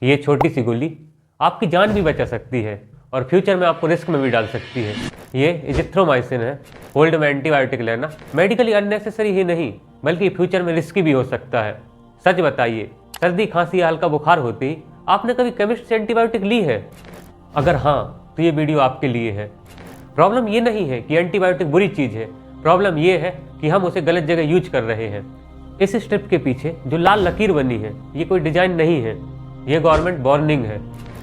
ये छोटी सी गोली आपकी जान भी बचा सकती है और फ्यूचर में आपको रिस्क में भी डाल सकती है। ये इजिथ्रोमाइसिन है। कोल्ड में एंटीबायोटिक लेना मेडिकली अननेसेसरी ही नहीं बल्कि फ्यूचर में रिस्की भी हो सकता है। सच बताइए, सर्दी खांसी या हल्का बुखार होते ही आपने कभी केमिस्ट से एंटीबायोटिक ली है? अगर हाँ, तो ये वीडियो आपके लिए है। प्रॉब्लम ये नहीं है कि एंटीबायोटिक बुरी चीज़ है, प्रॉब्लम ये है कि हम उसे गलत जगह यूज कर रहे हैं। इस स्ट्रिप के पीछे जो लाल लकीर बनी है, ये कोई डिजाइन नहीं है, ये गवर्नमेंट वार्निंग है।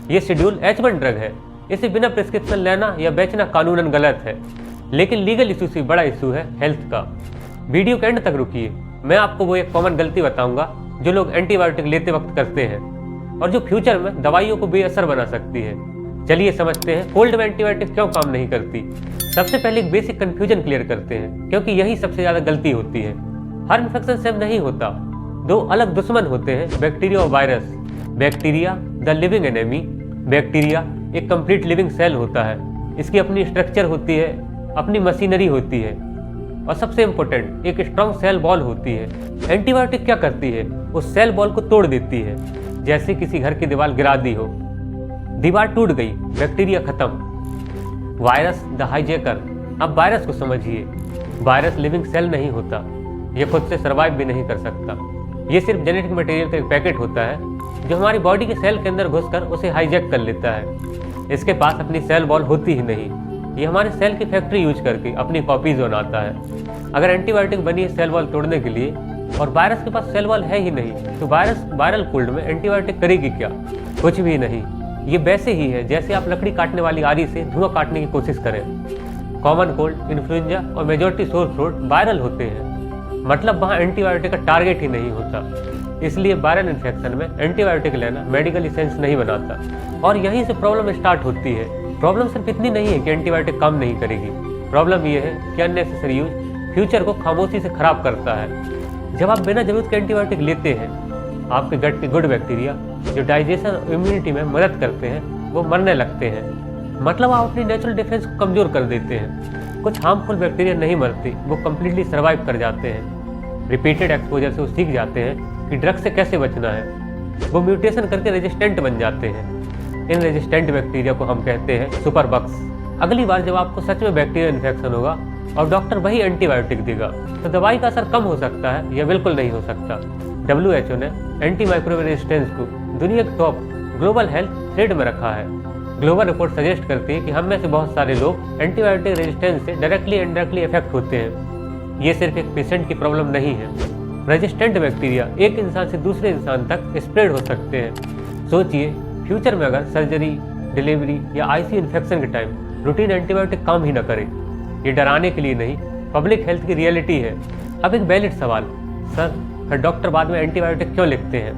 ये शेड्यूल H1 ड्रग है। इसे बिना प्रिस्क्रिप्शन लेना या बेचना कानूनन गलत है, लेकिन लीगल इशू से बड़ा इशू है हेल्थ का। वीडियो के एंड तक रुकिए, मैं आपको वो एक कॉमन गलती बताऊंगा जो लोग एंटीबायोटिक लेते वक्त करते हैं और जो फ्यूचर में दवाइयों को बेअसर बना सकती है। चलिए समझते हैं कोल्ड में एंटीबायोटिक क्यों काम नहीं करती। सबसे पहले एक बेसिक कंफ्यूजन क्लियर करते हैं, क्योंकि यही सबसे ज़्यादा गलती होती है। हर इन्फेक्शन सेम नहीं होता, दो अलग दुश्मन होते हैं, बैक्टीरिया और virus. Bacteria the living enemy. Bacteria एक कंप्लीट लिविंग सेल होता है, इसकी अपनी स्ट्रक्चर होती है, अपनी मशीनरी होती है और सबसे इंपॉर्टेंट एक स्ट्रॉन्ग सेल वॉल होती है। एंटीबायोटिक क्या करती है? उस सेल वॉल को तोड़ देती है। जैसे किसी घर की दीवार गिरा दी हो, दीवार टूट गई, बैक्टीरिया खत्म। Virus the hijacker. अब वायरस को समझिए, वायरस लिविंग सेल नहीं होता, ये खुद से सर्वाइव भी नहीं कर सकता। ये सिर्फ जेनेटिक मटेरियल का एक पैकेट होता है जो हमारी बॉडी के सेल के अंदर घुसकर उसे हाईजैक कर लेता है। इसके पास अपनी सेल वॉल होती ही नहीं, ये हमारे सेल की फैक्ट्री यूज करके अपनी कॉपीज बनाता है। अगर एंटीबायोटिक बनी है सेल वॉल तोड़ने के लिए और वायरस के पास सेल वॉल है ही नहीं, तो वायरल कोल्ड में एंटीबायोटिक करेगी क्या? कुछ भी नहीं। ये वैसे ही है जैसे आप लकड़ी काटने वाली आरी से धुआं काटने की कोशिश करें। कॉमन कोल्ड, इन्फ्लुएंजा और मेजॉरिटी सोर थ्रोट वायरल होते हैं, मतलब वहाँ एंटीबायोटिक का टारगेट ही नहीं होता। इसलिए वायरल इन्फेक्शन में एंटीबायोटिक लेना मेडिकली सेंस नहीं बनाता और यहीं से प्रॉब्लम स्टार्ट होती है। प्रॉब्लम सिर्फ इतनी नहीं है कि एंटीबायोटिक काम नहीं करेगी, प्रॉब्लम ये है कि अननेसेसरी यूज फ्यूचर को खामोशी से खराब करता है। जब आप बिना जरूरत के एंटीबायोटिक लेते हैं, आपके गट के गुड बैक्टीरिया जो डाइजेशन और इम्यूनिटी में मदद करते हैं वो मरने लगते हैं, मतलब आप अपनी नेचुरल डिफेंस को कमज़ोर कर देते हैं। कुछ हार्मफुल बैक्टीरिया नहीं मरते, वो कम्प्लीटली सर्वाइव कर जाते हैं। रिपीटेड एक्सपोजर से वो सीख जाते हैं कि ड्रग से कैसे बचना है। वो म्यूटेशन करके रेजिस्टेंट बन जाते हैं। इन रेजिस्टेंट बैक्टीरिया को हम कहते हैं सुपर बग्स। अगली बार जब आपको सच में बैक्टीरियल इन्फेक्शन होगा और डॉक्टर वही एंटीबायोटिक देगा, तो दवाई का असर कम हो सकता है या बिल्कुल नहीं हो सकता। WHO ने एंटी माइक्रोबियल रेजिस्टेंस को दुनिया के टॉप ग्लोबल हेल्थ थ्रेट में रखा है। ग्लोबल रिपोर्ट सजेस्ट करती है कि हम में से बहुत सारे लोग एंटीबायोटिक रेजिस्टेंस से डायरेक्टली इनडायरेक्टली इफेक्ट होते हैं। ये सिर्फ एक पेशेंट की प्रॉब्लम नहीं है, रेजिस्टेंट बैक्टीरिया एक इंसान से दूसरे इंसान तक स्प्रेड हो सकते हैं। सोचिए, फ्यूचर में अगर सर्जरी, डिलीवरी या ICU इन्फेक्शन के टाइम रूटीन एंटीबायोटिक काम ही न करे। ये डराने के लिए नहीं, पब्लिक हेल्थ की रियलिटी है। अब एक वैलिड सवाल, सर फिर डॉक्टर बाद में एंटीबायोटिक क्यों लिखते हैं?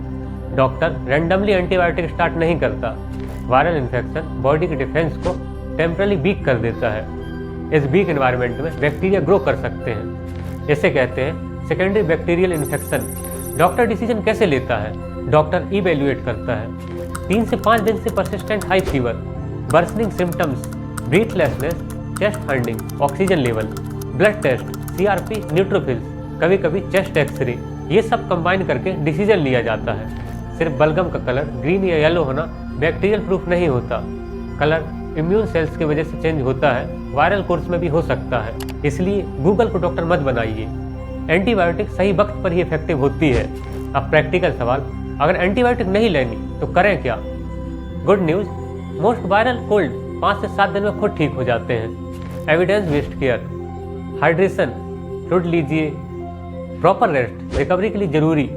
डॉक्टर रैंडमली एंटीबायोटिक स्टार्ट नहीं करता। वायरल इन्फेक्शन बॉडी के डिफेंस को टेम्परली वीक कर देता है। इस वीक एनवायरनमेंट में बैक्टीरिया ग्रो कर सकते हैं। इसे कहते हैं secondary bacterial infection. Doctor decision कैसे लेता है? डॉक्टर इवेल्युएट करता है। 3 से 5 दिन से persistent high fever, burning symptoms, breathlessness, chest funding, oxygen level, blood test, CRP, neutrophils, कभी कभी चेस्ट एक्सरे, ये सब कंबाइन करके डिसीजन लिया जाता है। सिर्फ बलगम का कलर ग्रीन या येलो होना बैक्टीरियल प्रूफ नहीं होता। कलर इम्यून सेल्स की वजह से चेंज होता है, वायरल कोर्स में भी हो सकता है। इसलिए गूगल को डॉक्टर मत बनाइए। एंटीबायोटिक सही वक्त पर ही इफेक्टिव होती है। अब प्रैक्टिकल सवाल, अगर एंटीबायोटिक नहीं लेनी तो करें क्या? Good news, most viral cold 5 से 7 दिन में खुद ठीक हो जाते हैं। Evidence based care, hydration, fluid लीजिए, प्रॉपर रेस्ट रिकवरी के लिए जरूरी।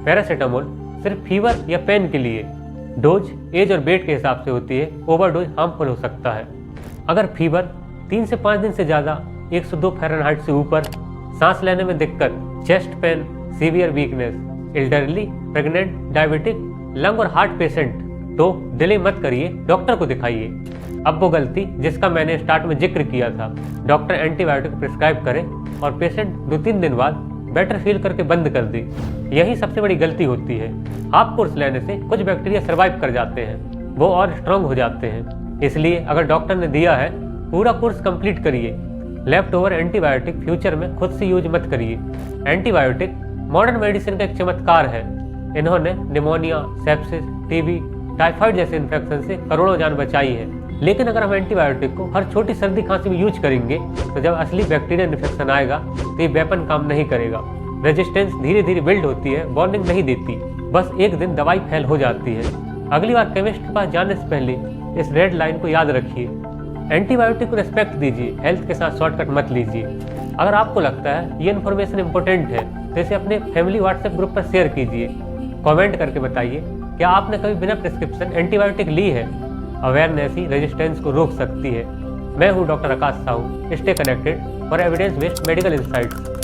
पैरासीटामोल सिर्फ फीवर या पेन के लिए। डोज एज और वेट के हिसाब से होती है, ओवरडोज हार्मफुल हो सकता है। अगर फीवर 3 से 5 दिन से ज़्यादा, 102 फ़ारेनहाइट से ऊपर, सांस लेने में दिक्कत, chest pain, severe weakness, elderly, pregnant, diabetic, lung और हार्ट पेशेंट, तो डिले मत करिए, डॉक्टर को दिखाइए। अब वो गलती जिसका मैंने स्टार्ट में जिक्र किया था, डॉक्टर एंटीबायोटिक प्रिस्क्राइब करे और पेशेंट 2-3 दिन बाद बेटर फील करके बंद कर दे, यही सबसे बड़ी गलती होती है। हाफ कोर्स लेने से कुछ बैक्टीरिया सर्वाइव कर जाते हैं, वो और स्ट्रांग हो जाते हैं। इसलिए अगर डॉक्टर ने दिया है, पूरा कोर्स कंप्लीट करिए। लेफ्ट ओवर एंटीबायोटिक फ्यूचर में खुद से यूज मत करिए। एंटीबायोटिक मॉडर्न मेडिसिन का एक चमत्कार है। इन्होंने निमोनिया, सेप्सिस, टीबी, टाइफाइड जैसे इन्फेक्शन से करोड़ों जान बचाई है। लेकिन अगर हम एंटीबायोटिक को हर छोटी सर्दी खांसी में यूज करेंगे तो जब असली बैक्टीरियल इन्फेक्शन आएगा तो ये वेपन काम नहीं करेगा। रेजिस्टेंस धीरे धीरे बिल्ड होती है, वार्निंग नहीं देती, बस एक दिन दवाई फेल हो जाती है। अगली बार केमिस्ट के पास जाने से पहले इस रेड लाइन को याद रखिए। एंटीबायोटिक को रिस्पेक्ट दीजिए, हेल्थ के साथ शॉर्टकट मत लीजिए। अगर आपको लगता है ये इन्फॉर्मेशन इंपॉर्टेंट है तो इसे अपने फैमिली व्हाट्सएप ग्रुप पर शेयर कीजिए। कमेंट करके बताइए क्या आपने कभी बिना प्रिस्क्रिप्शन एंटीबायोटिक ली है। अवेयरनेस ही रेजिस्टेंस को रोक सकती है। मैं हूं doctor Akash Sahu. Stay connected for evidence based medical insights.